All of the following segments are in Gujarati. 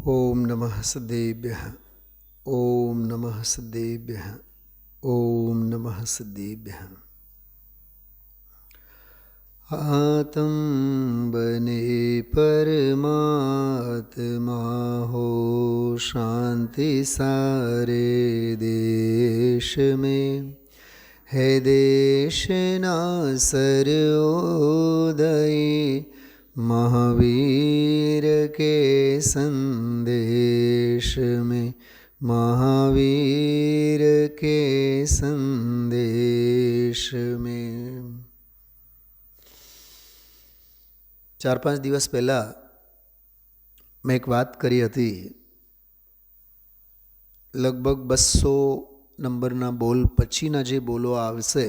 ઓમ નમઃ સદેભ્યઃ. ઓમ નમઃ સદેભ્યઃ. ઓમ નમઃ સદેભ્યઃ. આતમ બને પરમાત્મા હો, શાંતિ સારે દેશ में है देशना सर्वोदय महावीर के संदेश में, महावीर के संदेश में. 4-5 દિવસ પહેલાં મેં એક વાત કરી હતી. લગભગ 200 નંબરના બોલ પછીના જે બોલો આવશે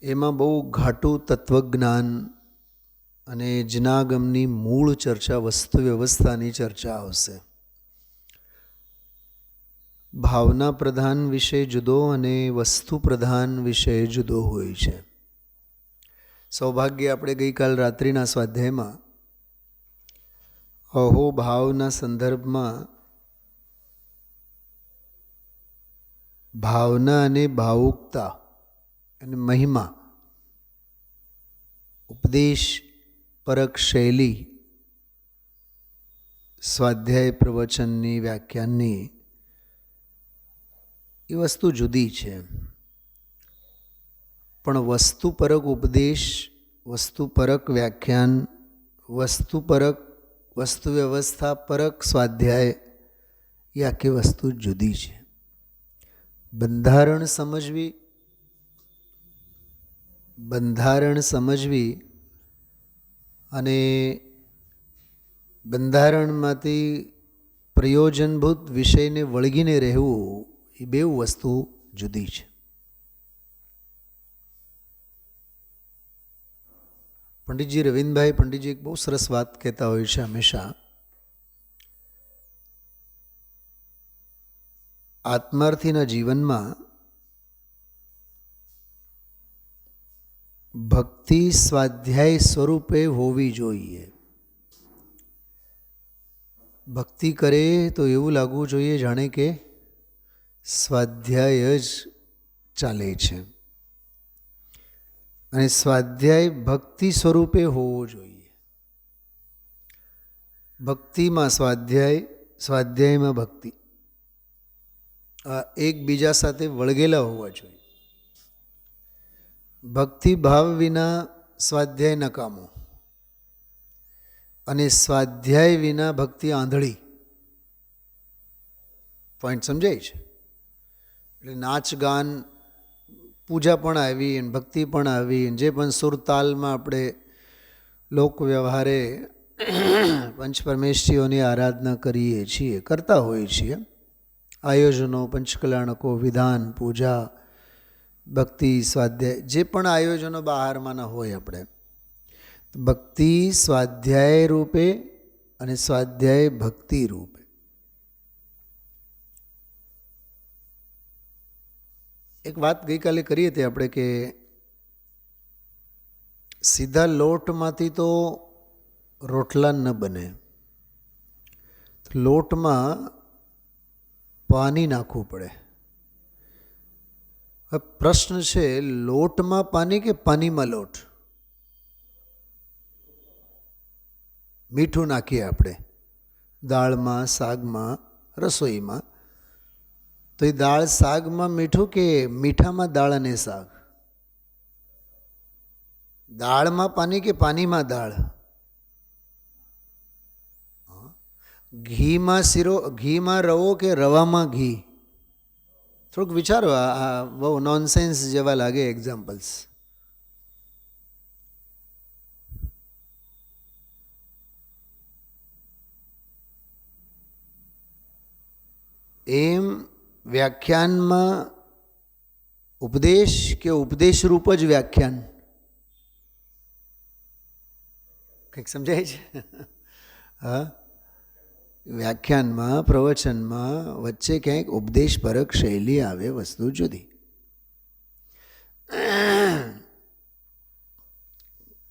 એમાં બહુ ઘાટું તત્વજ્ઞાન અને જનાગમની મૂળ ચર્ચા, વસ્તુ વ્યવસ્થાની ચર્ચા આવશે. ભાવના પ્રધાન વિષય જુદો અને વસ્તુ પ્રધાન વિષય જુદો હોય છે. સૌભાગ્ય આપણે ગઈકાલ રાત્રિના સ્વાધ્યાયમાં અહોભાવના સંદર્ભમાં ભાવના અને ભાવુકતા અને મહિમા, ઉપદેશ પરક શૈલી, સ્વાધ્યાય પ્રવચનની વ્યાખ્યાનની એ વસ્તુ જુદી છે. પણ વસ્તુપરક ઉપદેશ, વસ્તુપરક વ્યાખ્યાન, વસ્તુપરક વસ્તુ વ્યવસ્થા પરક સ્વાધ્યાય એ આખી વસ્તુ જુદી છે. બંધારણ સમજવી અને બંધારણમાંથી પ્રયોજનભૂત વિષયને વળગીને રહેવું એ બે વસ્તુ જુદી છે. પંડિતજી રવિન્દ્રભાઈ પંડિતજી એક બહુ સરસ વાત કહેતા હોય છે હંમેશા. આત્માર્થીના જીવનમાં ભક્તિ સ્વાધ્યાય સ્વરૂપે હોવી જોઈએ. ભક્તિ કરે તો એવું લાગવું જોઈએ જાણે કે સ્વાધ્યાય જ ચાલે છે. અને સ્વાધ્યાય ભક્તિ સ્વરૂપે હોવો જોઈએ. ભક્તિમાં સ્વાધ્યાય, સ્વાધ્યાયમાં ભક્તિ, આ એકબીજા સાથે વળગેલા હોવા જોઈએ. ભક્તિ ભાવ વિના સ્વાધ્યાય નકામો અને સ્વાધ્યાય વિના ભક્તિ આંધળી. પોઈન્ટ સમજાય છે? એટલે નાચ ગાન, પૂજા પણ આવી અને ભક્તિ પણ આવી, જે પણ સુરતાલમાં આપણે લોક વ્યવહારે પંચપરમેશ્વરીઓની આરાધના કરીએ છીએ, કરતા હોઈએ છીએ. આયોજનો, પંચકલ્યાણકો, વિધાન, પૂજા, ભક્તિ, સ્વાધ્યાય, જે પણ આયોજનો બહારમાં ના હોય, આપણે ભક્તિ સ્વાધ્યાય રૂપે અને સ્વાધ્યાય ભક્તિ રૂપે. એક વાત ગઈકાલે કરી હતી આપણે કે સીધા લોટમાંથી તો રોટલા ન બને. લોટમાં પાણી નાખવું પડે. હવે પ્રશ્ન છે, લોટમાં પાણી કે પાણીમાં લોટ? મીઠું નાખીએ આપણે દાળમાં, શાકમાં, રસોઈમાં, તો એ દાળ શાકમાં મીઠું કે મીઠામાં દાળ અને શાક? દાળમાં પાણી કે પાણીમાં દાળ? ઘીમાં શીરો, ઘીમાં રવો કે રવામાં ઘી? થોડુંક વિચારો. આ બહુ નોનસેન્સ જેવા લાગે એક્ઝામ્પલ્સ. એમ વ્યાખ્યાનમાં ઉપદેશ કે ઉપદેશ રૂપ જ વ્યાખ્યાન? કંઈક સમજાય છે? હા, વ્યાખ્યાનમાં, પ્રવચનમાં વચ્ચે ક્યાંક ઉપદેશપરક શૈલી આવે, વસ્તુ જુદી.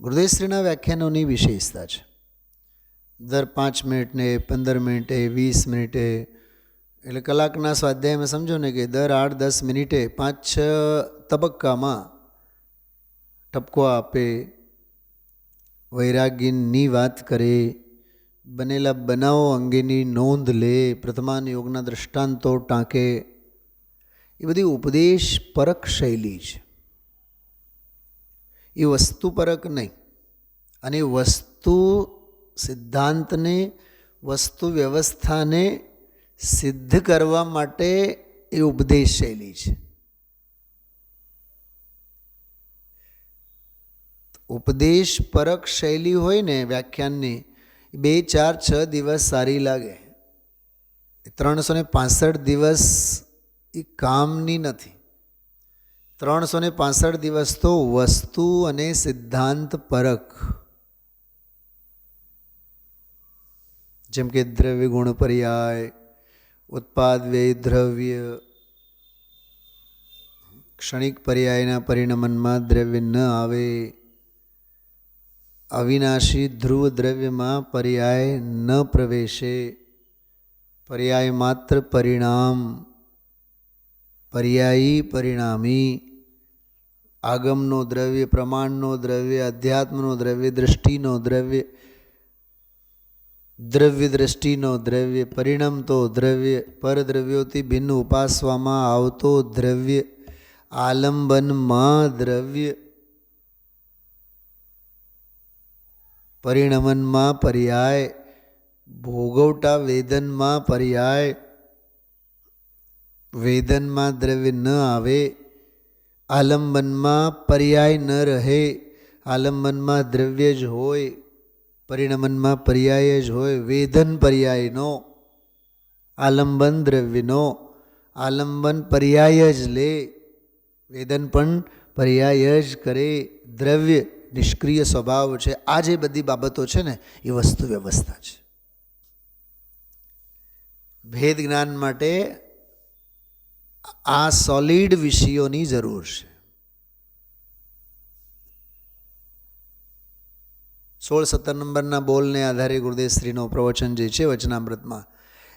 ગુરુદેવશ્રીના વ્યાખ્યાનોની વિશેષતા છે. દર 5 મિનિટને 15 મિનિટે 20 મિનિટે, એટલે કલાકના સ્વાધ્યાયમાં સમજો ને કે દર 8-10 મિનિટે 5-6 તબક્કામાં ટપકો આપે, વૈરાગ્યની વાત કરે, બનેલા બનાવો અંગેની નોંધ લે, પ્રથમાન યોગના દૃષ્ટાંતો ટાંકે. એ બધી ઉપદેશ પરક શૈલી છે, એ વસ્તુ પરક નહીં. અને વસ્તુ સિદ્ધાંતને, વસ્તુ વ્યવસ્થાને સિદ્ધ કરવા માટે એ ઉપદેશ શૈલી છે. ઉપદેશ પરક શૈલી હોય ને વ્યાખ્યાનની, 2-4-6 દિવસ સારી લાગે. 365 દિવસ એ કામની નથી. 365 દિવસ તો વસ્તુ અને સિદ્ધાંત પરક, જેમ કે દ્રવ્ય ગુણ પર્યાય, ઉત્પાદ વ્યય દ્રવ્ય, ક્ષણિક પર્યાયના પરિણમનમાં દ્રવ્ય ન આવે, અવિનાશી ધ્રુવ દ્રવ્યમાં પર્યાય ન પ્રવેશે, પર્યાય માત્ર પરિણામ, પર્યાયી પરિણામી, આગમનો દ્રવ્ય, પ્રમાણનો દ્રવ્ય, અધ્યાત્મનો દ્રવ્ય, દૃષ્ટિનો દ્રવ્ય, દ્રવ્ય દ્રષ્ટિનો દ્રવ્ય, પરિણમતો દ્રવ્ય, પરદ્રવ્યોથી ભિન્ન ઉપાસવામાં આવતો દ્રવ્ય, આલંબનમાં દ્રવ્ય, પરિણમનમાં પર્યાય, ભોગવટા વેદનમાં પર્યાય, વેદનમાં દ્રવ્ય ન આવે, આલંબનમાં પર્યાય ન રહે, આલંબનમાં દ્રવ્ય જ હોય, પરિણમનમાં પર્યાય જ હોય, વેદન પર્યાયનો, આલંબન દ્રવ્યનો, આલંબન પર્યાય જ લે, વેદન પણ પર્યાય જ કરે, દ્રવ્ય નિષ્ક્રિય સ્વભાવ છે. આ જે બધી બાબતો છે ને એ વસ્તુ વ્યવસ્થા છે. ભેદ જ્ઞાન માટે આ સોલિડ વિષયોની જરૂર છે. 16-17 નંબરના બોલને આધારે ગુરુદેવ શ્રીનો પ્રવચન જે છે વચનામૃતમાં,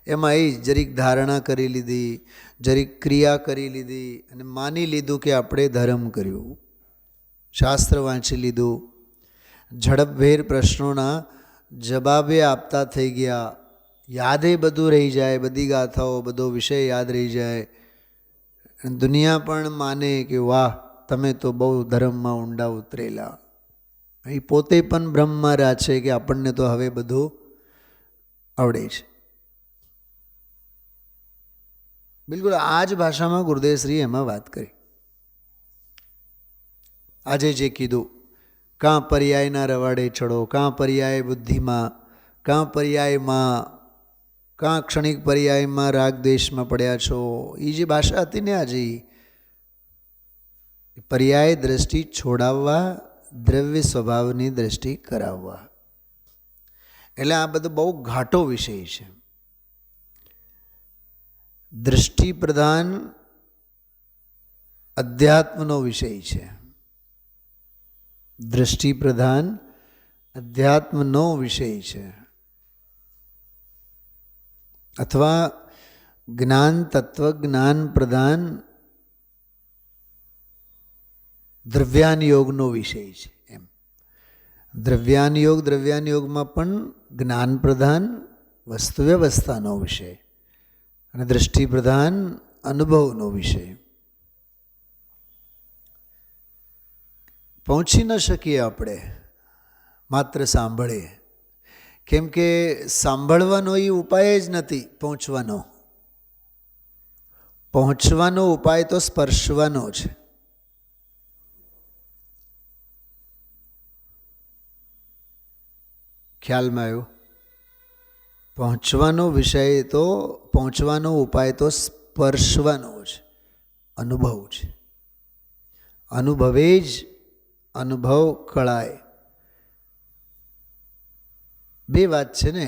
એમાં એ જરીક ધારણા કરી લીધી, જરીક ક્રિયા કરી લીધી અને માની લીધું કે આપણે ધર્મ કર્યું, શાસ્ત્ર વાંચી લીધું, ઝડપભેર પ્રશ્નોના જવાબે આપતા થઈ ગયા, યાદે બધું રહી જાય, બધી ગાથાઓ, બધો વિષય યાદ રહી જાય. દુનિયા પણ માને કે વાહ, તમે તો બહુ ધર્મમાં ઊંડા ઉતરેલા. એ પોતે પણ બ્રહ્મમાં રાચે કે આપણને તો હવે બધું આવડે છે. બિલકુલ આ જ ભાષામાં ગુરુદેવશ્રીએ એમાં વાત કરી. આજે જે કીધું, કાં પર્યાયના રવાડે ચડો, કાં પર્યાય બુદ્ધિમાં, કાં પર્યાયમાં, કાં ક્ષણિક પર્યાયમાં રાગ દ્વેષમાં પડ્યા છો, એ જે ભાષા હતી ને આજે, પર્યાય દ્રષ્ટિ છોડાવવા, દ્રવ્ય સ્વભાવની દ્રષ્ટિ કરાવવા. એટલે આ બધો બહુ ઘાટો વિષય છે. દૃષ્ટિ પ્રધાન અધ્યાત્મનો વિષય છે. દૃષ્ટિ પ્રધાન અધ્યાત્મનો વિષય છે. અથવા જ્ઞાન તત્વ જ્ઞાન પ્રધાન દ્રવ્યાન યોગનો વિષય છે. એમ દ્રવ્યાન યોગમાં પણ જ્ઞાન પ્રધાન વસ્તુ વ્યવસ્થાનો વિષય અને દૃષ્ટિ પ્રધાન અનુભવનો વિષય. પહોંચી ન શકીએ આપણે માત્ર સાંભળીએ, કેમ કે સાંભળવાનો એ ઉપાય જ નથી પહોંચવાનો. પહોંચવાનો ઉપાય તો સ્પર્શવાનો છે. ખ્યાલમાં આવ્યું? પહોંચવાનો વિષય તો, પહોંચવાનો ઉપાય તો સ્પર્શવાનો છે, અનુભવ છે. અનુભવે જ અનુભવ કળાય. બે વાત છે ને,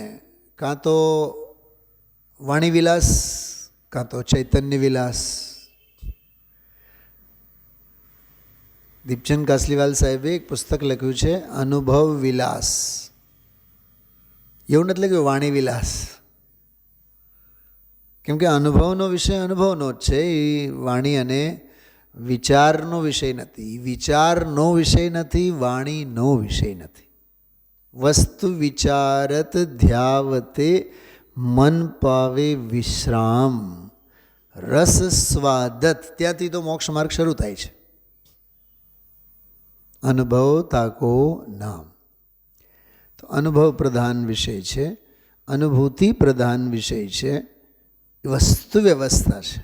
કાં તો વાણી વિલાસ કાં તો ચૈતન્ય વિલાસ. દીપચંદ કાસલીવાલ સાહેબે એક પુસ્તક લખ્યું છે અનુભવ વિલાસ. એવું નથી કે વાણી વિલાસ, કેમ કે અનુભવનો વિષય અનુભવનો જ છે. એ વાણી અને વિચારનો વિષય નથી, વિચારનો વિષય નથી, વાણીનો વિષય નથી. વસ્તુ વિચારત ધ્યાવતે મન પાવે વિશ્રામ રસ સ્વાદત, ત્યાંથી તો મોક્ષ માર્ગ શરૂ થાય છે. અનુભવ તાકો નામ. તો અનુભવ પ્રધાન વિષય છે, અનુભૂતિ પ્રધાન વિષય છે, વસ્તુ વ્યવસ્થા છે.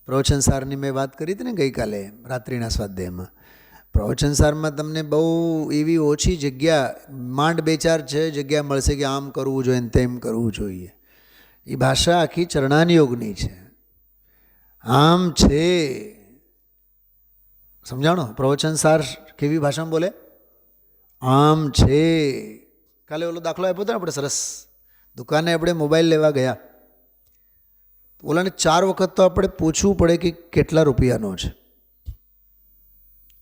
પ્રવચનસારની મેં વાત કરી હતી ને ગઈકાલે રાત્રિના સ્વાધ્યાયમાં. પ્રવચનસારમાં તમને બહુ એવી ઓછી જગ્યા, માંડ 2-4 છે જગ્યા મળશે કે આમ કરવું જોઈએ ને તેમ કરવું જોઈએ. એ ભાષા આખી ચરણાનયોગની છે. આમ છે સમજાણો? પ્રવચનસાર કેવી ભાષામાં બોલે? આમ છે. કાલે ઓલો દાખલો આપ્યો હતો ને આપણે સરસ. દુકાને આપણે મોબાઈલ લેવા ગયા, ઓલાને 4 વખત તો આપણે પૂછવું પડે કે કેટલા રૂપિયાનો છે.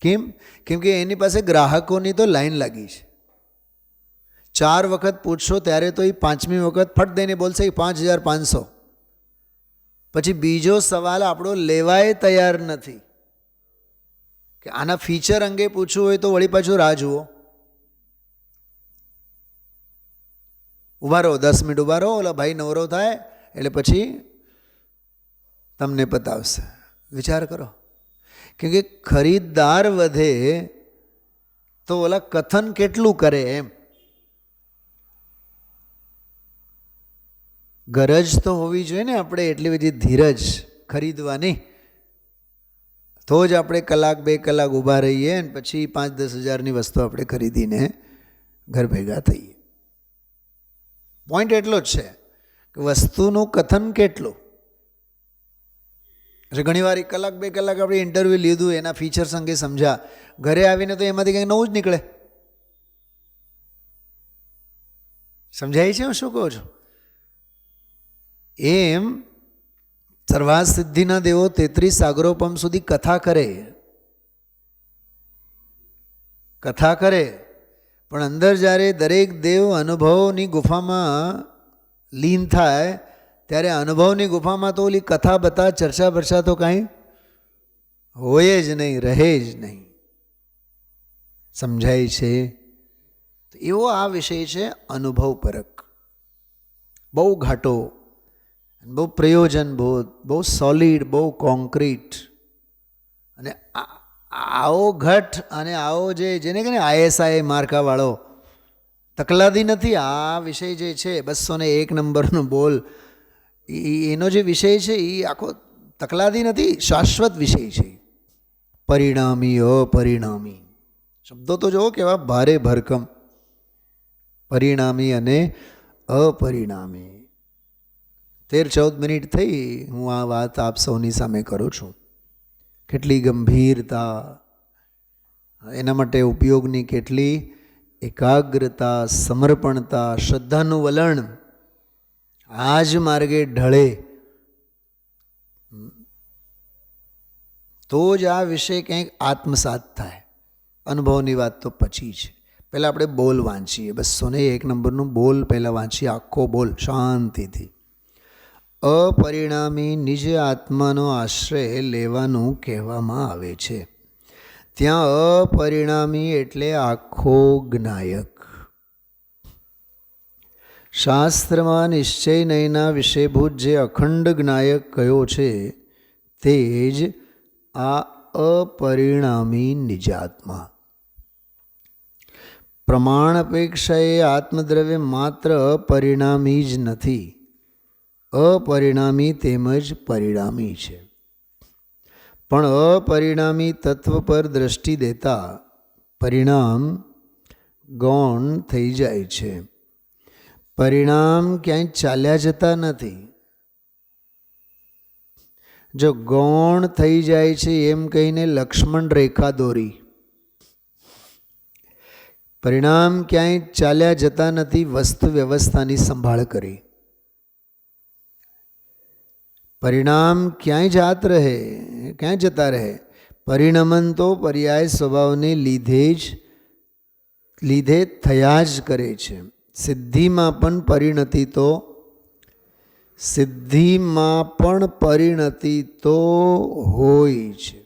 કેમ? કેમ કે એની પાસે ગ્રાહકોની તો લાઈન લાગી છે. 4 વખત પૂછશો ત્યારે તો એ 5મી વખત ફટ દઈને બોલશે 5,500. પછી બીજો સવાલ આપણો લેવાય તૈયાર નથી કે આના ફીચર અંગે પૂછવું હોય તો વળી પાછું રાહ જુઓ. ઊભા રહો, 10 મિનિટ ઊભા રહો, ઓલા ભાઈ નવરો થાય એટલે પછી તમને પતાવશે. વિચાર કરો, કેમ કે ખરીદદાર વધે તો ઓલા કથન કેટલું કરે એમ. ગરજ તો હોવી જોઈએ ને આપણે એટલી બધી ધીરજ ખરીદવાની, તો જ આપણે 1-2 કલાક ઊભા રહીએ ને પછી 5-10 હજારની વસ્તુ આપણે ખરીદીને ઘર ભેગા થઈએ. પોઈન્ટ એટલો જ છે કે વસ્તુનું કથન કેટલું. એટલે ઘણીવાર 1-2 કલાક આપણે ઇન્ટરવ્યૂ લીધું, એના ફીચર્સ અંગે સમજ્યા, ઘરે આવીને તો એમાંથી કંઈક નવું જ નીકળે. સમજાય છે હું શું કહું છું? એમ સર્વા સિદ્ધિના દેવો 33 સાગરોપમ સુધી કથા કરે, પણ અંદર જ્યારે દરેક દેવ અનુભવની ગુફામાં લીન થાય ત્યારે અનુભવની ગુફામાં તો ઓલી કથા બતા ચર્ચા બર્ચા તો કાંઈ હોય જ નહીં, રહે જ નહીં. સમજાય છે? તો એવો આ વિષય છે અનુભવપરક, બહુ ઘાટો, બહુ પ્રયોજનબોધ, બહુ સોલિડ, બહુ કોન્ક્રીટ. અને આવો ઘટ અને આવો જેને કહે ને ISI માર્કાવાળો તકલાદી નથી. આ વિષય જે છે 201 નંબરનો બોલ, એનો જે વિષય છે એ આખો તકલાદી નથી, શાશ્વત વિષય છે. પરિણામી અપરિણામી શબ્દો તો જુઓ કેવા ભારે ભરકમ. પરિણામી અને અપરિણામી. 13-14 મિનિટ થઈ હું આ વાત આપ સૌની સામે કરું છું. કેટલી ગંભીરતા, એના માટે ઉપયોગની કેટલી એકાગ્રતા, સમર્પણતા, શ્રદ્ધાનું વલણ આ જ માર્ગે ઢળે તો જ આ વિષય કંઈક આત્મસાત થાય. અનુભવની વાત તો પછી છે. પહેલાં આપણે બોલ વાંચીએ, 201 નંબરનું બોલ પહેલાં વાંચીએ, આખો બોલ શાંતિથી. અપરિણામી નિજ આત્માનો આશ્રય લેવાનું કહેવામાં આવે છે. ત્યાં અપરિણામી એટલે આખો જ્ઞાયક. શાસ્ત્રમાં નિશ્ચય નયના વિષયભૂત જે અખંડ જ્ઞાયક કયો છે તે જ આ અપરિણામી નિજાત્મા. પ્રમાણ અપેક્ષાએ આત્મદ્રવ્ય માત્ર અપરિણામી જ નથી, અપરિણામી તેમજ પરિણામી છે. પણ અપરિણામી તત્વ પર દ્રષ્ટિ દેતા પરિણામ ગૌણ થઈ જાય છે. પરિણામ ક્યાંય ચાલ્યા જતા નથી. જો ગૌણ થઈ જાય છે એમ કહીને લક્ષ્મણ રેખા દોરી. પરિણામ ક્યાંય ચાલ્યા જતા નથી, વસ્તુ વ્યવસ્થાની સંભાળ કરી. પરિણામ ક્યાંય જતા રહે. પરિણમન તો પર્યાય સ્વભાવને લીધે જ લીધે થયા જ કરે છે. સિદ્ધિમાં પણ પરિણતિ તો હોય છે,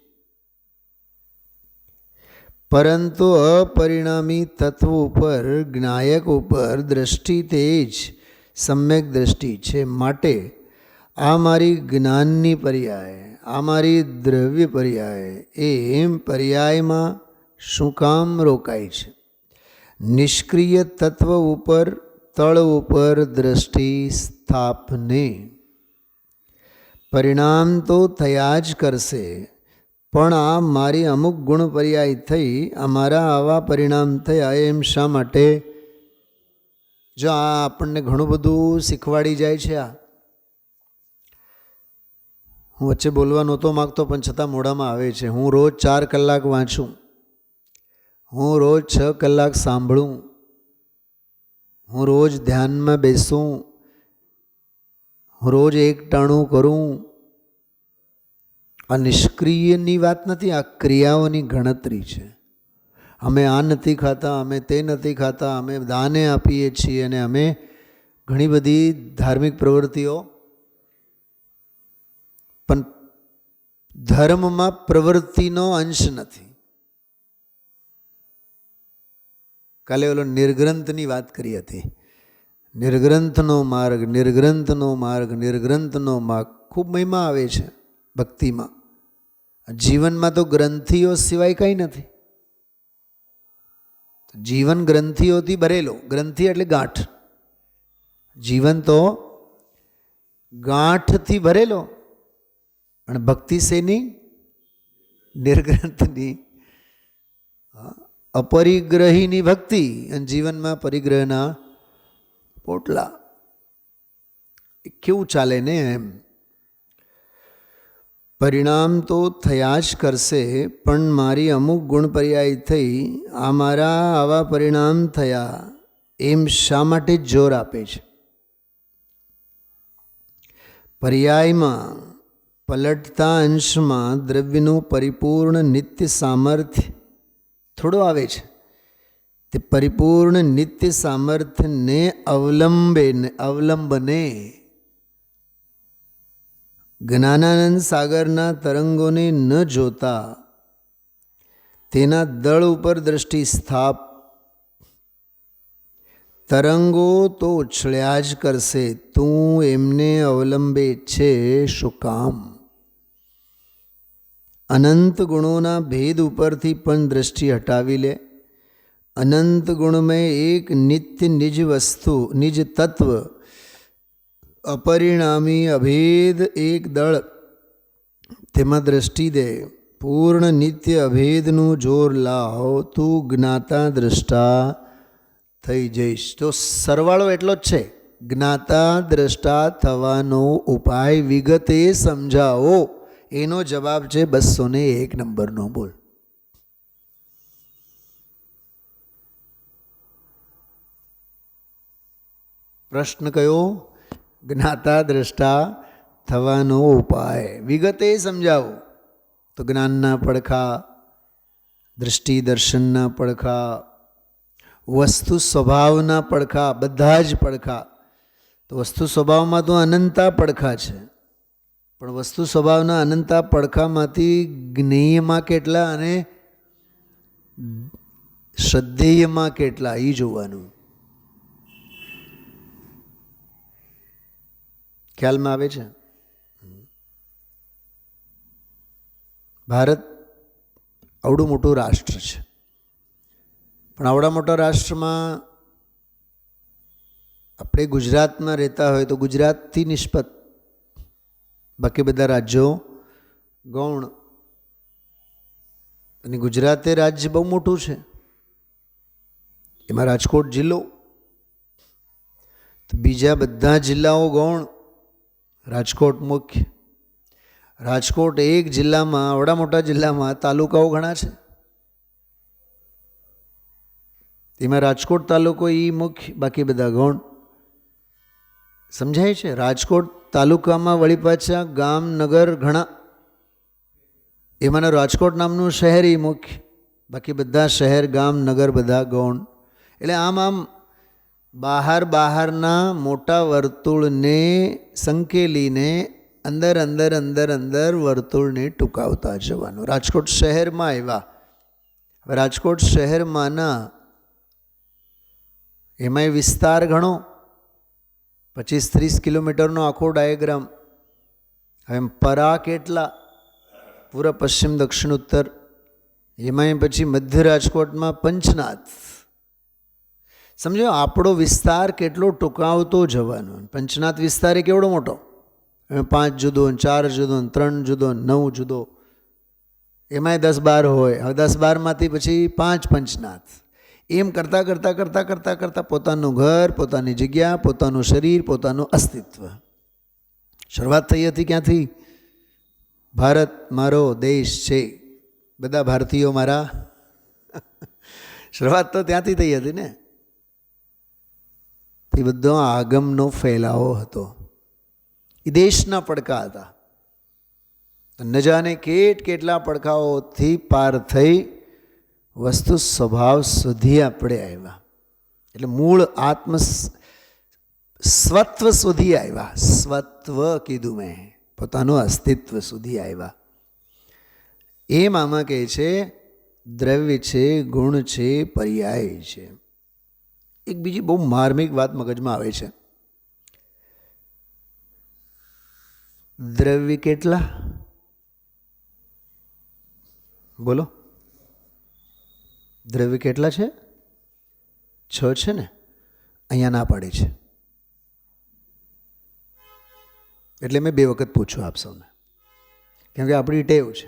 પરંતુ અપરિણામી તત્વ ઉપર, જ્ઞાયક ઉપર દ્રષ્ટિ તે જ સમ્યક દ્રષ્ટિ છે. માટે આ મારી જ્ઞાનની પર્યાય, આ મારી દ્રવ્ય પર્યાય, એમ પર્યાયમાં શું કામ રોકાય છે? નિષ્ક્રિય તત્વ ઉપર, તળ ઉપર દ્રષ્ટિ સ્થાપને. પરિણામ તો થયા જ કરશે, પણ આ મારી અમુક ગુણ પર્યાય થઈ, અમારા આવા પરિણામ થયા એમ શા માટે? જો આ આપણને ઘણું બધું શીખવાડી જાય છે. હું વચ્ચે બોલવા નહોતો માગતો પણ છતાં મોઢામાં આવે છે. હું રોજ 4 કલાક વાંચું, હું રોજ 6 કલાક સાંભળું, હું રોજ ધ્યાનમાં બેસું, હું રોજ એકટાણું કરું. આ નિષ્ક્રિયની વાત નથી, આ ક્રિયાઓની ગણતરી છે. અમે આ નથી ખાતા, અમે તે નથી ખાતા, અમે દાને આપીએ છીએ અને અમે ઘણી બધી ધાર્મિક પ્રવૃત્તિઓ, પણ ધર્મમાં પ્રવૃત્તિનો અંશ નથી. કાલે ઓલો નિર્ગ્રંથની વાત કરી હતી. નિર્ગ્રંથનો માર્ગ, નિર્ગ્રંથનો માર્ગ, નિર્ગ્રંથનો માર્ગ. ખૂબ મહિમા આવે છે ભક્તિમાં. જીવનમાં તો ગ્રંથિઓ સિવાય કંઈ નથી. જીવન ગ્રંથિઓથી ભરેલો. ગ્રંથિ એટલે ગાંઠ. જીવન તો ગાંઠથી ભરેલો. અને ભક્તિ શેની? નિર્ગ્રંથની, અપરિગ્રહીની ભક્તિ. અને જીવનમાં પરિગ્રહના પોટલા. કેવું ચાલે ને એમ. પરિણામ તો થયા જ કરશે, પણ મારી અમુક ગુણ પર્યાય થઈ, આ મારા આવા પરિણામ થયા એમ શા માટે જોર આપે છે? પર્યાયમાં, પલટતા અંશમાં દ્રવ્યનું પરિપૂર્ણ નિત્ય સામર્થ્ય થોડું આવે છે. તે પરિપૂર્ણ નિત્ય સામર્થ્યને અવલંબને જ્ઞાનાનંદ સાગરના તરંગોને ન જોતા તેના દળ ઉપર દ્રષ્ટિ સ્થાપ. તરંગો તો ઉછળ્યા જ કરશે, તું એમને અવલંબે છે શું કામ? અનંત ગુણોના ભેદ ઉપરથી પણ દ્રષ્ટિ હટાવી લે. અનંત ગુણમય એક નિત્ય નિજ વસ્તુ, નિજ તત્વ, અપરિણામી અભેદ એક દળ, તેમાં દ્રષ્ટિ દે. પૂર્ણ નિત્ય અભેદનું જોર લાવ, તું જ્ઞાતા દ્રષ્ટા થઈ જઈશ. તો સરવાળો એટલો જ છે. જ્ઞાતા દ્રષ્ટા થવાનો ઉપાય વિગતે સમજાવો. એનો જવાબ છે 201 નંબરનો. બોલ. પ્રશ્ન કયો? જ્ઞાતા દ્રષ્ટા થવાનો ઉપાય વિગતે સમજાવો. તો જ્ઞાનના પડખા, દૃષ્ટિ દર્શનના પડખા, વસ્તુ સ્વભાવના પડખા, બધા જ પડખા. તો વસ્તુ સ્વભાવમાં તો અનંતા પડખા છે, પણ વસ્તુ સ્વભાવના અનંતા પડખામાંથી જ્ઞેયમાં કેટલા અને શ્રદ્ધેયમાં કેટલા એ જોવાનું. ખ્યાલમાં આવે છે? ભારત આવડું મોટું રાષ્ટ્ર છે, પણ આવડા મોટા રાષ્ટ્રમાં આપણે ગુજરાતમાં રહેતા હોય તો ગુજરાતથી નિષ્પત, બાકી બધા રાજ્યો ગૌણ. અને ગુજરાતે રાજ્ય બહુ મોટું છે. એમાં રાજકોટ જિલ્લો, તો બીજા બધા જિલ્લાઓ ગૌણ, રાજકોટ મુખ્ય. રાજકોટ એક જિલ્લામાં, આવડા મોટા જિલ્લામાં તાલુકાઓ ઘણા છે. એમાં રાજકોટ તાલુકો એ મુખ્ય, બાકી બધા ગૌણ. સમજાય છે? રાજકોટ તાલુકામાં વળી પાછા ગામ નગર ઘણા. એમાંના રાજકોટ નામનું શહેર એ મુખ્ય, બાકી બધા શહેર ગામ નગર બધા ગૌણ. એટલે આમ બહારના મોટા વર્તુળને સંકેલીને અંદર અંદર અંદર અંદર વર્તુળને ટૂંકાવતા જવાનું. રાજકોટ શહેરમાં આવ્યા. રાજકોટ શહેરમાંના એમાંય વિસ્તાર ઘણો, 25-30 કિલોમીટરનો આખો ડાયાગ્રામ. હવે પરા કેટલા, પૂરા પશ્ચિમ દક્ષિણ ઉત્તર. એમાંય પછી મધ્ય રાજકોટમાં પંચનાથ. સમજો આપણો વિસ્તાર કેટલો ટૂંકાવતો જવાનો. પંચનાથ વિસ્તાર એ કેવડો મોટો, 5 જુદો, 4 જુદો, 3 જુદો, 9 જુદો, એમાંય 10-12 હોય. હવે 10-12માંથી પછી 5 પંચનાથ. એમ કરતાં કરતાં કરતાં કરતાં કરતાં પોતાનું ઘર, પોતાની જગ્યા, પોતાનું શરીર, પોતાનું અસ્તિત્વ. શરૂઆત થઈ હતી ક્યાંથી? ભારત મારો દેશ છે, બધા ભારતીયો મારા. શરૂઆત તો ત્યાંથી થઈ હતી ને. એ બધો આગમનો ફેલાવો હતો. એ દેશના પડકા હતા. ન જાણે કેટલા પડકાઓથી પાર થઈ વસ્તુ સ્વભાવ સુધી આપણે આવ્યા. એટલે મૂળ આત્મ સ્વત્વ સુધી આવ્યા. સ્વત્વ કીધું મેં, પોતાનું અસ્તિત્વ સુધી આવ્યા. એમ આમાં કહે છે દ્રવ્ય છે, ગુણ છે, પર્યાય છે. એક બીજી બહુ માર્મિક વાત મગજમાં આવે છે. દ્રવ્ય કેટલા? બોલો, દ્રવ્ય કેટલા છે? 6 છે ને. અહીંયા ના પાડે છે. એટલે મેં 2 વખત પૂછ્યું આપ સૌને, કેમ કે આપણી ટેવ છે.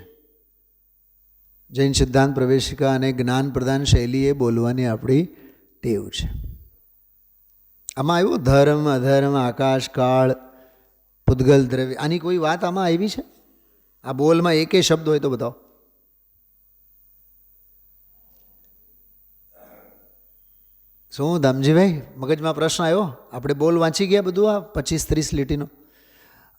જૈન સિદ્ધાંત પ્રવેશિકા અને જ્ઞાન પ્રદાન શૈલીએ બોલવાની આપણી ટેવ છે. આમાં આવ્યું ધર્મ, અધર્મ, આકાશ, કાળ, પૂતગલ, દ્રવ્ય. આની કોઈ વાત આમાં આવી છે? આ બોલમાં એકે શબ્દ હોય તો બતાવો. શું દામજીભાઈ, મગજમાં પ્રશ્ન આવ્યો? આપણે બોલ વાંચી ગયા બધું આ 25-30 લીટીનો.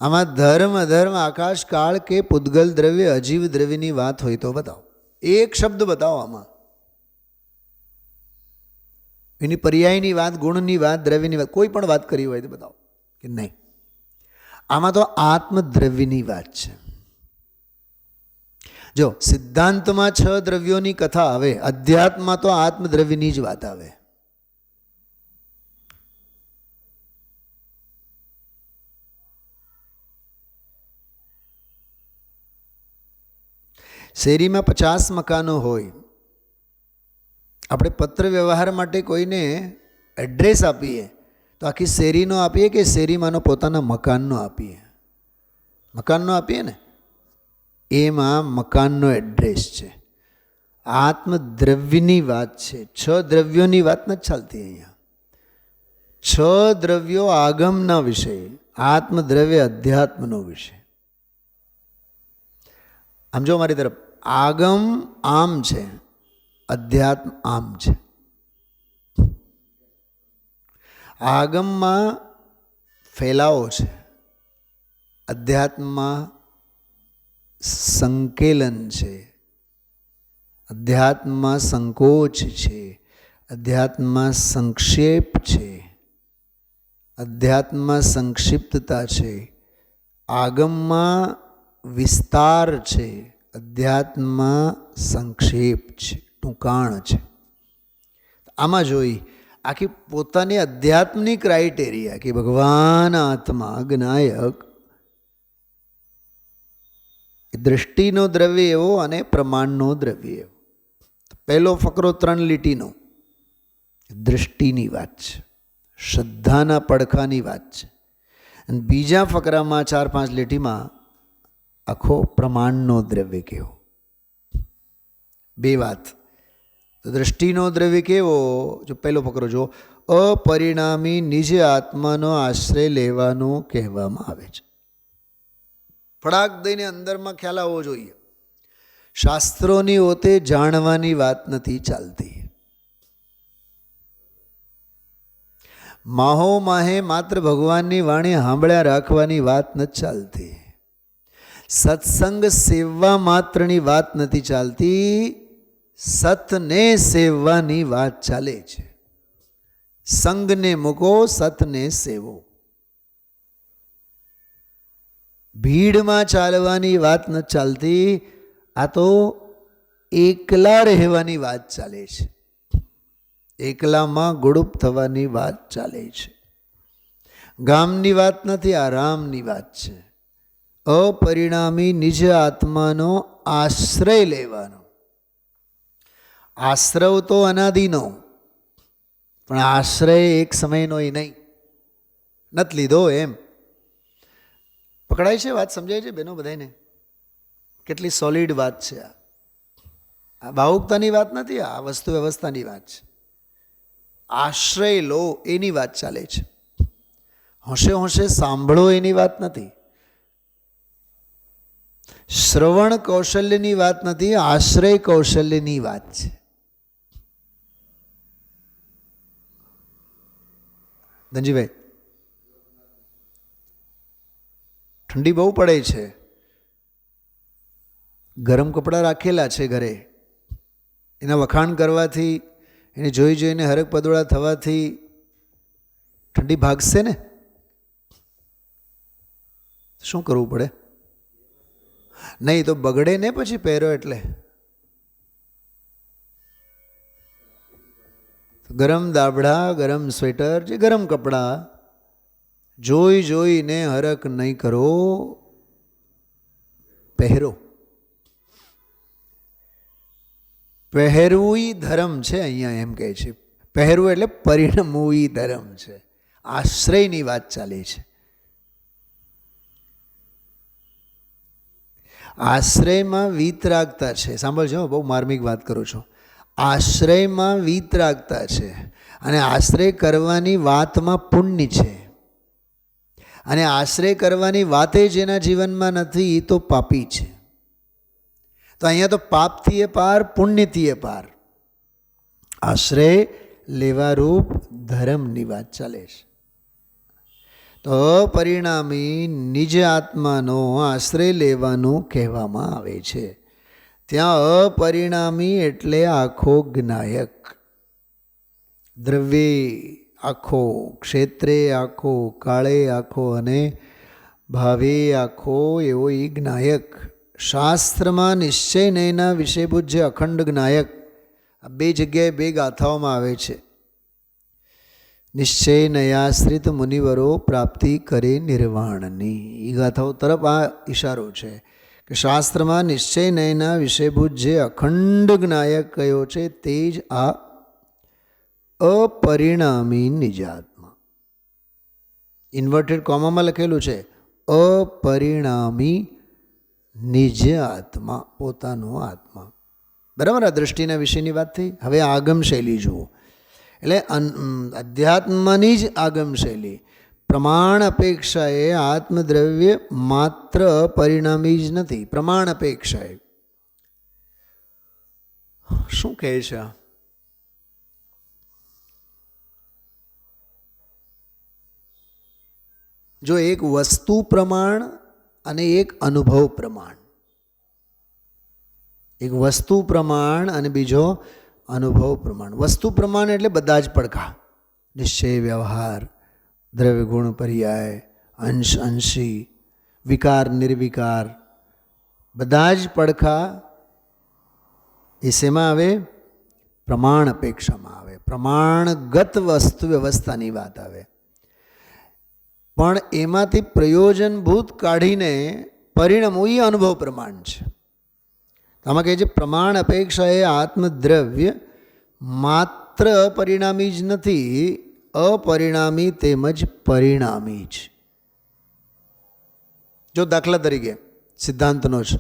આમાં ધર્મ, અધર્મ, આકાશ, કાળ કે પૂતગલ, દ્રવ્ય, અજીવ દ્રવ્યની વાત હોય તો બતાવો. એક શબ્દ બતાવો આમાં. એની પર્યાયની વાત, ગુણની વાત, દ્રવ્યની વાત, કોઈ પણ વાત કરી હોય તો બતાવો કે નહીં. આમાં તો આત્મદ્રવ્યની વાત છે. જો સિદ્ધાંતમાં 6 દ્રવ્યોની કથા આવે, અધ્યાત્મમાં તો આત્મદ્રવ્યની જ વાત આવે. શેરીમાં 50 મકાનો હોય, આપણે પત્ર વ્યવહાર માટે કોઈને એડ્રેસ આપીએ તો આખી શેરીનો આપીએ કે શેરીમાંનો પોતાના મકાનનો આપીએ? મકાનનો આપીએ ને. એમાં મકાનનો એડ્રેસ છે. આત્મદ્રવ્યની વાત છે. 6 દ્રવ્યોની વાત નથી ચાલતી અહીંયા. 6 દ્રવ્યો આગમના વિષય, આત્મદ્રવ્ય અધ્યાત્મનો વિષય. આમ જો મારી તરફ, આગમ આમ છે, અધ્યાત્મ આમ છે. આગમમાં ફેલાવો છે, અધ્યાત્મમાં સંકેલન છે, અધ્યાત્મમાં સંકોચ છે, અધ્યાત્મમાં સંક્ષેપ છે, અધ્યાત્મમાં સંક્ષિપ્તતા છે, આગમમાં વિસ્તાર છે, અધ્યાત્મમાં સંક્ષેપ છે, ટૂંકાણ છે. આમાં જોઈ આખી પોતાની અધ્યાત્મની ક્રાઇટેરિયા કે ભગવાન આત્મા જ્ઞાયક, દૃષ્ટિનો દ્રવ્ય એવો અને પ્રમાણનો દ્રવ્ય એવો. પહેલો ફકરો 3 લીટીનો દૃષ્ટિની વાત છે, શ્રદ્ધાના પડખાની વાત છે. અને બીજા ફકરામાં 4-5 લીટીમાં આખો પ્રમાણનો દ્રવ્ય કેવો. 2 વાત. તો દૃષ્ટિનો દ્રવ્ય કેવો, જો પહેલો ફકરો જો, અપરિણામી નિજ આત્માનો આશ્રય લેવાનો કહેવામાં આવે છે. ફડાક દઈને અંદરમાં ખ્યાલ આવવો જોઈએ. શાસ્ત્રોની ઓતે જાણવાની વાત નથી ચાલતી. માહો માહે માત્ર ભગવાનની વાણી સાંભળ્યા રાખવાની વાત નથી ચાલતી. સત્સંગ સેવવા માત્રની વાત નથી ચાલતી, સતને સેવવાની વાત ચાલે છે. સંગને મૂકો, સતને સેવો. ભીડમાં ચાલવાની વાત ન ચાલતી, આ તો એકલા રહેવાની વાત ચાલે છે. એકલામાં ગુડુપ થવાની વાત ચાલે છે. ગામની વાત નથી, આ રામની વાત છે. અપરિણામી નિજ આત્માનો આશ્રય લેવાનો. આશ્રવ તો અનાદિનો, પણ આશ્રય એક સમયનો એ નહીં, નથી લીધો એમ. પકડાય છે વાત? સમજાય છે બેનો બધાને? કેટલી સોલિડ વાત છે આ ભાવુકતાની વાત નથી, આ વસ્તુ વ્યવસ્થાની વાત છે. આશ્રય લો એની વાત ચાલે છે. હોંશે હોંશે સાંભળો એની વાત નથી, શ્રવણ કૌશલ્યની વાત નથી, આશ્રય કૌશલ્યની વાત છે. ધનજીભાઈ, ઠંડી બહુ પડે છે, ગરમ કપડાં રાખેલા છે ઘરે, એના વખાણ કરવાથી, એને જોઈ જોઈને હરક પદોળા થવાથી ઠંડી ભાગશે ને? શું કરવું પડે? નહીં તો બગડે ને પછી પહેરો એટલે. ગરમ દાબડા, ગરમ સ્વેટર, જે ગરમ કપડાં જોઈ જોઈને હરક નહીં કરો, પહેરો. પહેરવું ધર્મ છે અહીંયા, એમ કહે છે. પહેરવું એટલે પરિણમવું ધર્મ છે. આશ્રયની વાત ચાલે છે. આશ્રયમાં વીતરાગતા છે. સાંભળજો, બહુ માર્મિક વાત કરું છું. આશ્રયમાં વીતરાગતા છે, અને આશ્રય કરવાની વાતમાં પુણ્ય છે. અને આશ્રય કરવાની વાતે જેના જીવનમાં નથી એ તો પાપી છે. તો અહીંયા તો પાપથી એ પાર, પુણ્યથી એ પાર. આશ્રય લેવા રૂપ ધર્મની વાત ચાલે છે. તો પરિણામી નિજ આત્માનો આશ્રય લેવાનું કહેવામાં આવે છે. ત્યાં અપરિણામી એટલે આખો જ્ઞાયક. દ્રવ્યે આખો, ક્ષેત્રે આખો, કાળે આખો અને ભાવે આખો એવો એ જ્ઞાયક. શાસ્ત્રમાં નિશ્ચય નયના વિષયભૂત જે અખંડ જ્ઞાયક, આ બે જગ્યાએ બે ગાથાઓમાં આવે છે. નિશ્ચય નયાશ્રિત મુનિવરો પ્રાપ્તિ કરે નિર્વાણની, એ ગાથાઓ તરફ આ ઈશારો છે કે શાસ્ત્રમાં નિશ્ચય નયના વિષયભૂત જે અખંડ જ્ઞાયક કયો છે તે જ આ અપરિણામી નિજાત્મા. ઇન્વર્ટેડ કોમામાં લખેલું છે અપરિણામી નિજ આત્મા, પોતાનો આત્મા. બરાબર, આ દ્રષ્ટિના વિષયની વાત થઈ. હવે આગમ શૈલી જુઓ. એટલે અધ્યાત્મની જ આગમ શૈલી. પ્રમાણ અપેક્ષાએ આત્મદ્રવ્ય માત્ર પરિણામી જ નથી, પ્રમાણ અપેક્ષાએ. શું કહે છે? જો એક વસ્તુ પ્રમાણ અને એક અનુભવ પ્રમાણ, એક વસ્તુ પ્રમાણ અને બીજો અનુભવ પ્રમાણ. વસ્તુ પ્રમાણ એટલે બધા જ પડખા, નિશ્ચય, વ્યવહાર, દ્રવ્ય ગુણ પર્યાય, અંશ અંશી, વિકાર નિર્વિકાર, બધા જ પડખા એ શેમાં આવે? પ્રમાણ અપેક્ષામાં આવે. પ્રમાણગત વસ્તુ વ્યવસ્થાની વાત આવે. પણ એમાંથી પ્રયોજનભૂત કાઢીને પરિણમવું એ અનુભવ પ્રમાણ છે. આમાં કહે છે પ્રમાણ અપેક્ષા એ આત્મદ્રવ્ય માત્ર અપરિણામી જ નથી, અપરિણામી તેમજ પરિણામી જ. જો દાખલા તરીકે સિદ્ધાંતનો છે,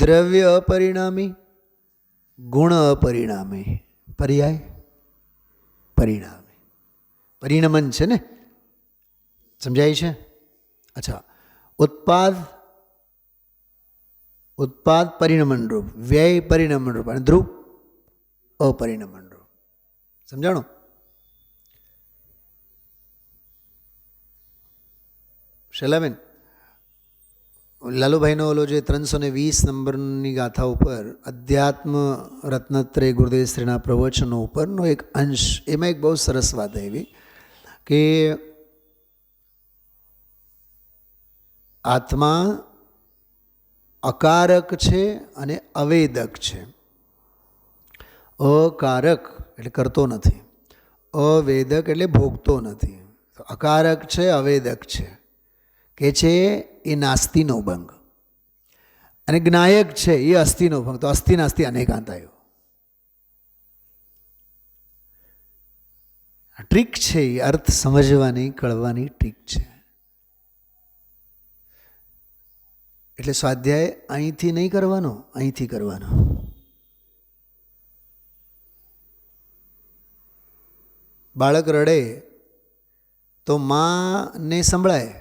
દ્રવ્ય અપરિણામી, ગુણ અપરિણામી, પર્યાય પરિણામી. પરિણમન છે ને, સમજાય છે? અચ્છા, ઉત્પાદ પરિણમન રૂપ, વ્યય પરિણમન રૂપ, અને ધ્રુવ અપરિણમન રૂપ. સમજાણો? શૈલાબેન, લાલુભાઈનો ઓલો જે 320 નંબરની ગાથા ઉપર અધ્યાત્મ રત્નત્રય ગુરુદેવ શ્રીના પ્રવચનો ઉપરનો એક અંશ, એમાં એક બહુ સરસ વાત આવી કે આત્મા અકારક છે અને અવેદક છે. અકારક એટલે કરતો નથી, અવેદક એટલે ભોગતો નથી. અકારક છે, અવેદક છે, કે છે એ નાસ્તિનો ભંગ, અને જ્ઞાયક છે એ અસ્થિનો ભંગ. તો અસ્થિ નાસ્તિ અનેકાંતાયો ટ્રીક છે, એ અર્થ સમજવાની કળવાની ટ્રીક છે. એટલે સ્વાધ્યાય અહીંથી નહીં કરવાનો, અહીંથી કરવાનો. બાળક રડે તો માને સંભળાય,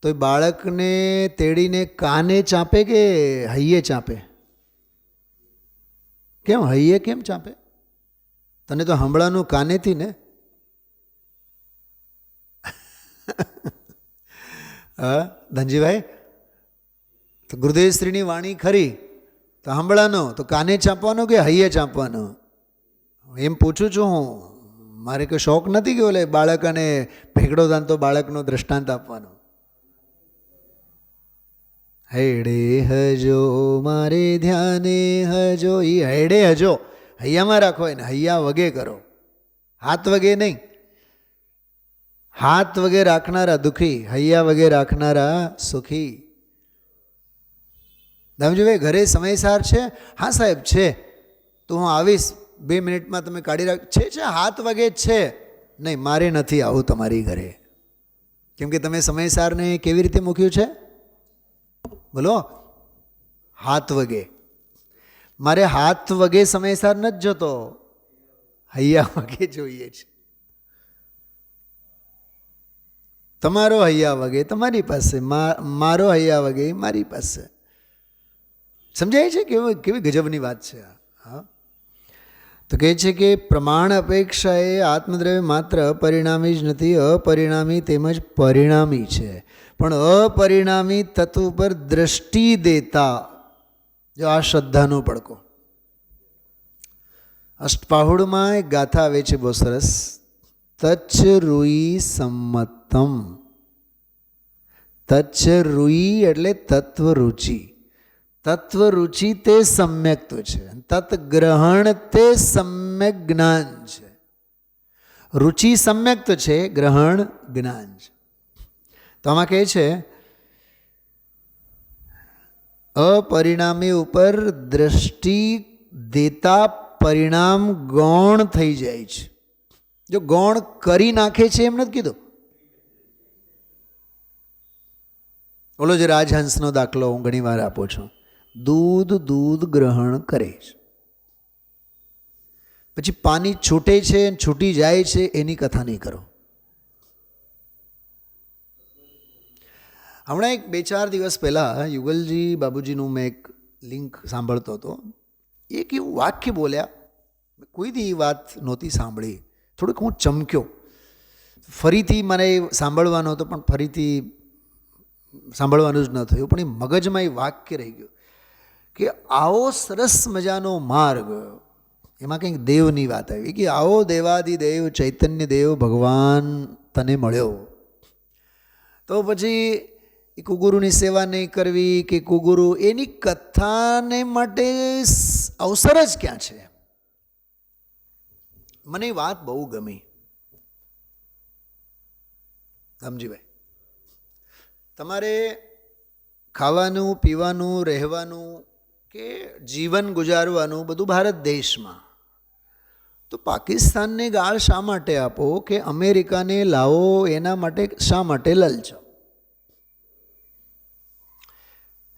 તો એ બાળકને તેડીને કાને ચાંપે કે હૈયે ચાંપે? કેમ હૈયે કેમ ચાંપે? તને તો હંભળાનું કાનેથી ને. હા ધનજીભાઈ, તો ગુરુદેવ શ્રીની વાણી ખરી તો સાંભળવાનો, તો કાને ચાંપવાનો કે હૈયે ચાંપવાનો? એમ પૂછું છું હું. મારે કોઈ શોખ નથી કે ઓલે બાળક અને ભેગડો દાન તો બાળકનો દ્રષ્ટાંત આપવાનો. હૈડે હજો મારે ધ્યાને હજો, એ હૈડે હજો હૈયામાં રાખો એને, હૈયા વગે કરો, હાથ વગે નહીં. હાથ વગે રાખનારા દુઃખી, હૈયા વગે રાખનારા સુખી. દામજીભાઈ ઘરે સમયસાર છે? હા સાહેબ છે, તો હું આવીશ 2 મિનિટમાં, તમે કાઢી રાખ. છે હાથ વગે છે. નહીં, મારે નથી આવું તમારી ઘરે, કેમ કે તમે સમયસારને કેવી રીતે મૂક્યું છે? બોલો, હાથ વગે. મારે હાથ વગે સમયસાર નથી જોતો, હૈયા વગે જોઈએ છે. તમારો હૈયા વગે તમારી પાસે, મારો હૈયા વગે મારી પાસે. સમજાય છે કેવી ગજબની વાત છે આ? હા, તો કહે છે કે પ્રમાણ અપેક્ષાએ આત્મદ્રવ્ય માત્ર પરિણામી જ નથી, અપરિણામી તેમજ પરિણામી છે. પણ અપરિણામી તત્વ પર દ્રષ્ટિ દેતા, જો આ શ્રદ્ધાનો પડકો. અષ્ટપાહુડમાં એક ગાથા આવે છે બહુ સરસ. તચ્છ રૂઈ સંમતમ. તચ્છ રૂઈ એટલે તત્વરુચિ. તત્વરુચિ તે સમ્યક્ત્વ છે, તત્ગ્રહણ તે સમ્યક જ્ઞાન છે. રુચિ સમ્યક્ત છે, ગ્રહણ જ્ઞાન છે. તો આમાં કહે છે અપરિણામી ઉપર દ્રષ્ટિ દેતા પરિણામ ગૌણ થઈ જાય છે. જો ગૌણ કરી નાખે છે એમ નથી કીધું. ઓલો જે રાજહંસનો દાખલો હું ઘણી વાર આપું છું. દૂધ ગ્રહણ કરે છે, પછી પાણી છૂટે છે, છૂટી જાય છે, એની કથા નહીં કરો. હમણાં એક 2-4 દિવસ પહેલાં યુગલજી બાબુજીનું મેં એક લિંક સાંભળતો હતો. એક એવું વાક્ય બોલ્યા, કોઈ દી એ વાત નહોતી સાંભળી. થોડુંક હું ચમક્યો. ફરીથી મને સાંભળવાનો હતો, પણ ફરીથી સાંભળવાનું જ ન થયું. પણ એ મગજમાં એ વાક્ય રહી ગયું કે આવો સરસ મજાનો માર્ગ, એમાં કંઈક દેવની વાત આવી કે આવો દેવાદિદેવ ચૈતન્ય દેવ ભગવાન તને મળ્યો, તો પછી એ કુગુરુની સેવા નહીં કરવી કે કુગુરુ એની કથાને માટે અવસર જ ક્યાં છે? મને એ વાત બહુ ગમી. સમજીભાઈ, તમારે ખાવાનું પીવાનું રહેવાનું કે જીવન ગુજારવાનું બધું ભારત દેશમાં, તો પાકિસ્તાનને ગાળ શા માટે આપો કે અમેરિકાને લાવો એના માટે શા માટે લલચો?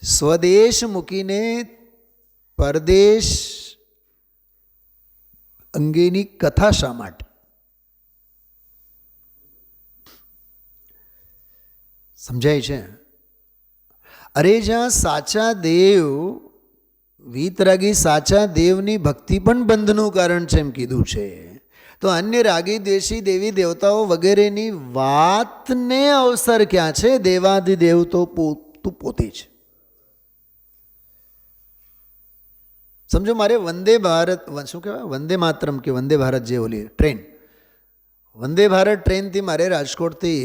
સ્વદેશ મૂકીને પરદેશ અંગેની કથા શા માટે? સમજાય છે? અરે જ્યાં સાચા દેવ, વીતરાગી સાચા દેવની ભક્તિ પણ બંધનું કારણ છે એમ કીધું છે, તો અન્ય રાગી દેશી દેવી દેવતાઓ વગેરેની વાતને અવસર ક્યાં છે? દેવાદિદેવ તો તું પોતે છે. સમજો મારે વંદે ભારત શું કહેવાય વંદે માતરમ કે વંદે ભારત જે ઓલી ટ્રેન, વંદે ભારત ટ્રેનથી મારે રાજકોટથી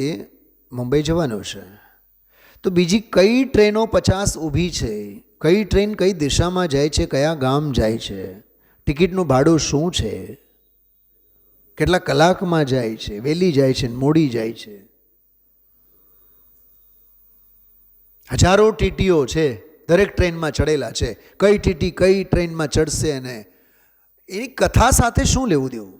મુંબઈ જવાનું છે, તો બીજી કઈ ટ્રેનો 50 ઊભી છે, કઈ ટ્રેન કઈ દિશામાં જાય છે, કયા ગામ જાય છે, ટિકિટનું ભાડું શું છે, કેટલા કલાકમાં જાય છે, વહેલી જાય છે, મોડી જાય છે, હજારો ટીટીઓ છે દરેક ટ્રેનમાં ચડેલા છે, કઈ ટીટી કઈ ટ્રેનમાં ચડશે અને એની કથા સાથે શું લેવું દેવું?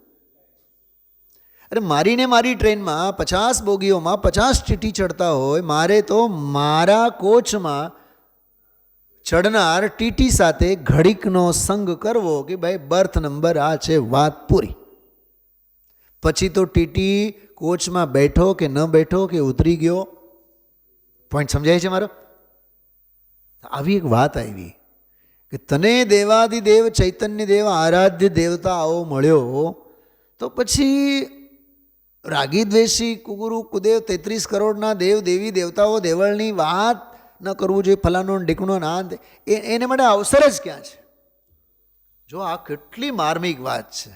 અરે મારી ટ્રેનમાં 50 બોગીઓમાં 50 ટીટી ચડતા હોય, મારે તો મારા કોચમાં ચડનાર ટીટી સાથે ઘડીકનો સંગ કરવો કે ભાઈ બર્થ નંબર આ છે, વાત પૂરી. પછી તો ટીટી કોચમાં બેઠો કે ન બેઠો કે ઉતરી ગયો, પોઈન્ટ સમજાય છે મારો? આવી એક વાત આવી કે તને દેવાદિદેવ ચૈતન્ય દેવ આરાધ્ય દેવતા આવો મળ્યો, તો પછી રાગી દ્વેષી કુગુરુ કુદેવ 33 કરોડના દેવ દેવી દેવતાઓ દેવળની વાત ન કરવું જોઈએ, ફલાનો ઢીકણો ના, એને માટે અવસર જ ક્યાં છે? જો આ કેટલી માર્મિક વાત છે.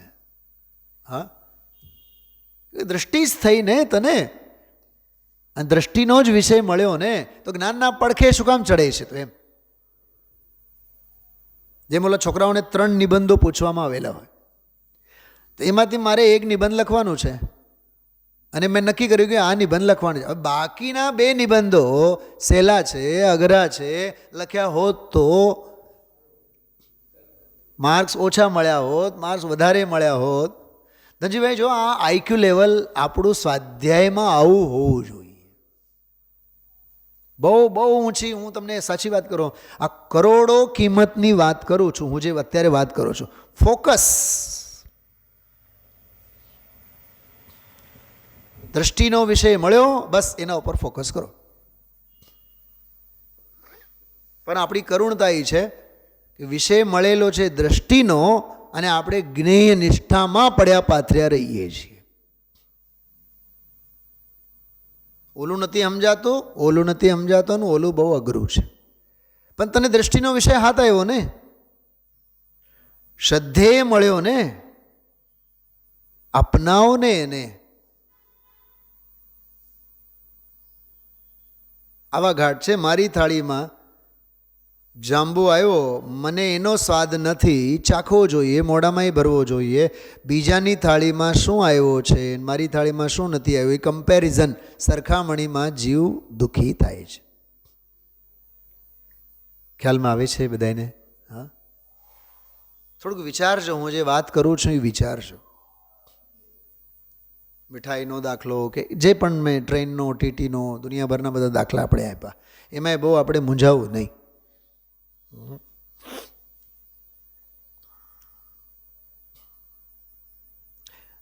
હા, દ્રષ્ટિ જ થઈ ને તને, અને દ્રષ્ટિનો જ વિષય મળ્યો ને, તો જ્ઞાનના પડખે શું કામ ચડે છે? તો એમ જેમ ઓલા છોકરાઓને 3 નિબંધો પૂછવામાં આવેલા હોય, તો એમાંથી મારે એક નિબંધ લખવાનું છે અને મેં નક્કી કર્યું કે આ નિબંધ લખવાનું છે. હવે બાકીના 2 નિબંધો સહેલા છે, અઘરા છે, લખ્યા હોત તો માર્ક્સ ઓછા મળ્યા હોત, માર્ક્સ વધારે મળ્યા હોત. ધનજીભાઈ, જો આ આઈક્યુ લેવલ આપણું સ્વાધ્યાયમાં આવું હોવું જોઈએ. બહુ ઊંચી, હું તમને સાચી વાત કરું, આ કરોડો કિંમતની વાત કરું છું હું, જે અત્યારે વાત કરું છું. ફોકસ, દ્રષ્ટિનો વિષય મળ્યો, બસ એના ઉપર ફોકસ કરો. પણ આપણી કરુણતા એ છે કે વિષય મળેલો છે દ્રષ્ટિનો, અને આપણે જ્ઞેય નિષ્ઠામાં પડ્યા પાથર્યા રહીએ છીએ. ઓલું નથી સમજાતું ને ઓલું બહુ અઘરું છે. પણ તને દ્રષ્ટિનો વિષય હાથ આવ્યો ને, શ્રદ્ધેય મળ્યો ને, અપનાવો ને એને. આવા ઘાટ છે, મારી થાળીમાં જાંબુ આવ્યો, મને એનો સ્વાદ નથી, ચાખવો જોઈએ, મોઢામાંય ભરવો જોઈએ. બીજાની થાળીમાં શું આવ્યો છે, મારી થાળીમાં શું નથી આવ્યું, એ કમ્પેરિઝન, સરખામણીમાં જીવ દુઃખી થાય છે. ખ્યાલમાં આવે છે બધાને? હા, થોડુંક વિચારજો, હું જે વાત કરું છું એ વિચારજો. મીઠાઈનો દાખલો કે જે પણ મેં ટ્રેનનો, ટીટીનો, દુનિયાભરના બધા દાખલા આપણે આપ્યા, એમાંય બહુ આપણે મૂંઝાવું નહીં.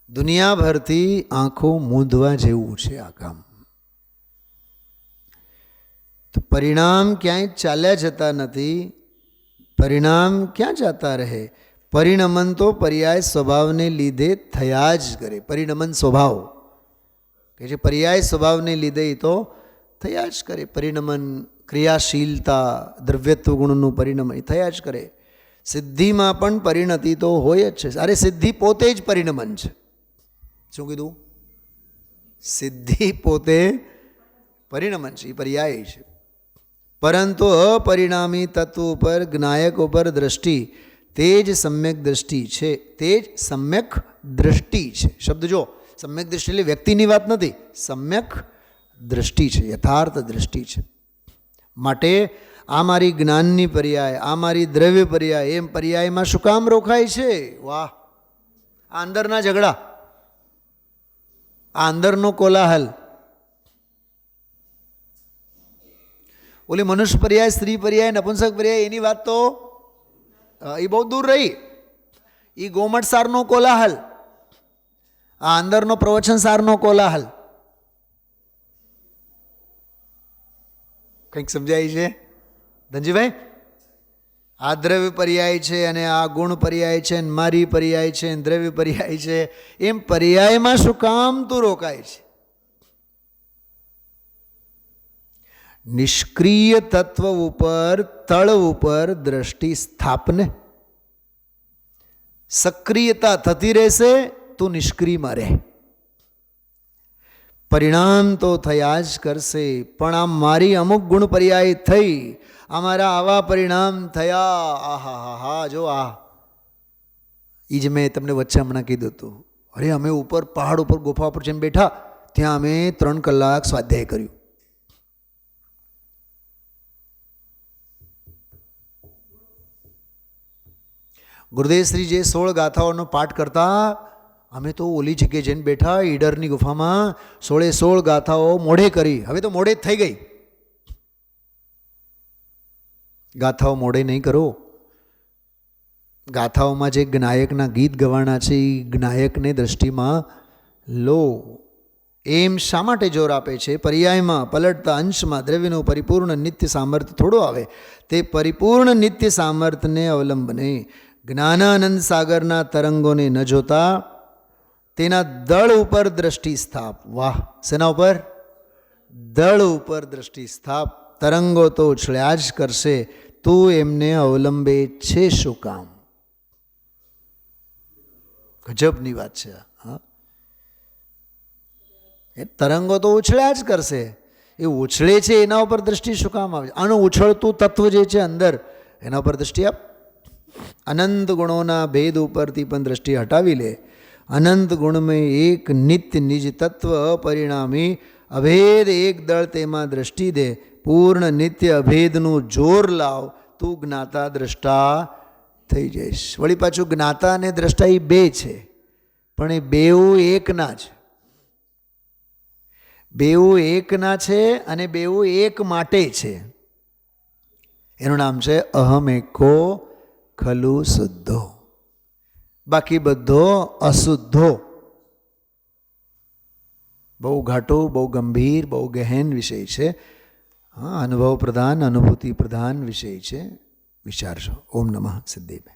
દુનિયાભરથી આંખો મૂંધવા જેવું છે આ કામ. તો પરિણામ ક્યાંય ચાલ્યા જતા નથી, પરિણામ ક્યાં જતા રહે? પરિણમન તો પર્યાય સ્વભાવને લીધે થયા જ કરે. પરિણમન સ્વભાવ કે જે પર્યાય સ્વભાવને લીધે તો થયા જ કરે. પરિણમન, ક્રિયાશીલતા, દ્રવ્યત્વ ગુણનું પરિણમન થયા જ કરે. સિદ્ધિમાં પણ પરિણતિ તો હોય જ છે. અરે સિદ્ધિ પોતે જ પરિણમન છે. શું કીધું? સિદ્ધિ પોતે પરિણમન છે, એ પર્યાય છે. પરંતુ અપરિણામી તત્વ ઉપર, જ્ઞાયક ઉપર દ્રષ્ટિ, તે જ સમ્યક દ્રષ્ટિ છે. તે જ સમ્યક દ્રષ્ટિ છે. શબ્દ જો, સમ્યક દ્રષ્ટિ એટલે વ્યક્તિની વાત નથી, સમ્યક દ્રષ્ટિ છે, યથાર્થ દ્રષ્ટિ છે. માટે આ મારી જ્ઞાનની પર્યાય, આ મારી દ્રવ્ય પર્યાય, એમ પર્યાયમાં શું કામ રોકાય છે? વાહ! આ અંદરના ઝઘડા, આ અંદરનો કોલાહલ, ઓલી મનુષ્ય પર્યાય, સ્ત્રી પર્યાય, નપુંસક પર્યાય, એની વાત તો એ બહુ દૂર રહી. એ ગોમટ સારનો કોલાહલ, આ અંદરનો પ્રવચન સારનો કોલાહલ. કંઈક સમજાય છે ધનજીભાઈ? આ દ્રવ્ય પર્યાય છે અને આ ગુણ પર્યાય છે, મારી પર્યાય છે, દ્રવ્ય પર્યાય છે, એમ પર્યાયમાં શું કામ તું રોકાય છે? નિષ્ક્રિય તત્વ ઉપર, તળ ઉપર દ્રષ્ટિ સ્થાપને. સક્રિયતા થતી રહેશે, તું નિષ્ક્રિયમાં રહે. પરિણામ તો થયા જ કરશે, પણ આ મારી અમુક ગુણ પર્યાય થઈ, અમારા આવા પરિણામ થયા. આહા હા હા, જો આ એ જ મેં તમને વચ્ચે હમણાં કીધું હતું. અરે અમે ઉપર પહાડ ઉપર ગુફા ઉપર જઈને બેઠા, ત્યાં અમે 3 કલાક સ્વાધ્યાય કર્યું. ગુરુદેવશ્રી જે 16 ગાથાઓનો પાઠ કરતા, અમે તો ઓલી જગ્યાએ જઈને બેઠા ઈડરની ગુફામાં, 16 ગાથાઓ મોઢે કરી. હવે તો મોઢે જ થઈ ગઈ. ગાથાઓ મોઢે નહીં કરો. ગાથાઓમાં જે જ્ઞાયકના ગીત ગવાના છે એ જ્ઞાયકને દ્રષ્ટિમાં લો. એમ શા માટે જોર આપે છે? પર્યાયમાં પલટતા અંશમાં દ્રવ્યનું પરિપૂર્ણ નિત્ય સામર્થ્ય થોડું આવે. તે પરિપૂર્ણ નિત્ય સામર્થ્યને અવલંબને જ્ઞાનાનંદ સાગરના તરંગોને ન જોતા તેના દળ ઉપર દ્રષ્ટિ સ્થાપ. વાહ! શેના ઉપર? દળ ઉપર દ્રષ્ટિ સ્થાપ. તરંગો તો ઉછળ્યા જ કરશે, તું એમને અવલંબે છે શું કામ? ગજબની વાત છે. હા, એ તરંગો તો ઉછળ્યા જ કરશે, એ ઉછળે છે એના ઉપર દ્રષ્ટિ શું કામ આવે? આનું ઉછળતું તત્વ જે છે અંદર, એના ઉપર દ્રષ્ટિ આપ. અનંત ગુણોના ભેદ ઉપરથી પણ દ્રષ્ટિ હટાવી લે. અનંત ગુણમાં એક નિત્ય નિજ તત્વ અપરિણામી અભેદ એક દળ, તેમાં દ્રષ્ટિ દે. પૂર્ણ નિત્ય અભેદનું જોર લાવ, તું જ્ઞાતા દ્રષ્ટા થઈ જઈશ. વળી પાછું જ્ઞાતા અને દ્રષ્ટા એ બે છે, પણ એ બેઉ એકના છે. બેઉ એકના છે અને બેઉ એક માટે છે. એનું નામ છે અહમ એકો ખલુ શુદ્ધો. બાકી બધો અશુદ્ધો. બહુ ઘાટો, બહુ ગંભીર, બહુ ગહેન વિષય છે. હા, અનુભવ પ્રધાન, અનુભૂતિ પ્રધાન વિષય છે. વિચારજો. ઓમ નમઃ સિદ્ધેય.